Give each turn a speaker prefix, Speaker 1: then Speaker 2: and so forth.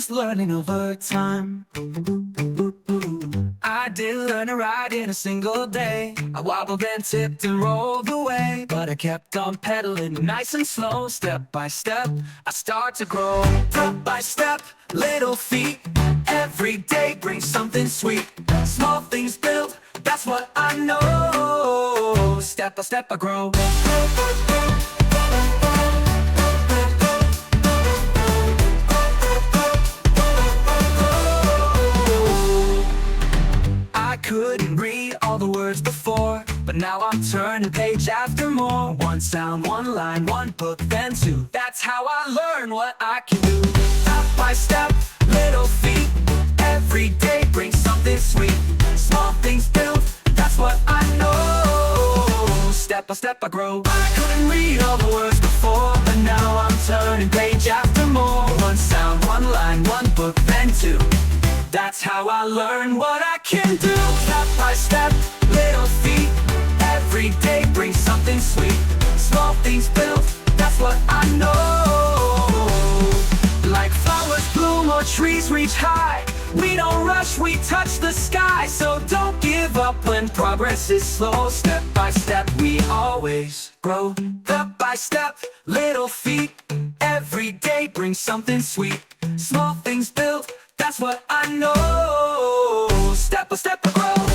Speaker 1: just learning over time. I didn't learn to ride in a single day. I wobbled and tipped and rolled away, but I kept on pedaling nice and slow. Step by step, I start to grow. Step by step, little feet. Every day brings something sweet. Small things build, that's what I know. Step by step I grow. I couldn't read all the words before, but now I'm turning page after more. One sound, one line, one book, then two. That's how I learn what I can do. Step by step, little feet. Every day brings something sweet. Small things build, that's what I know. Step by step I grow. I couldn't read all the words before, but now I'm turning page after more. One sound, one line, one book, then two. That's how I learn what I can do. Step by step, little feet. Every day brings something sweet. Small things build, that's what I know. Like flowers bloom or trees reach high, we don't rush, we touch the sky. So don't give up when progress is slow. Step by step, we always grow. Step by step, little feet. Every day brings something sweet. Small things build, that's what I know. Step by step I grow.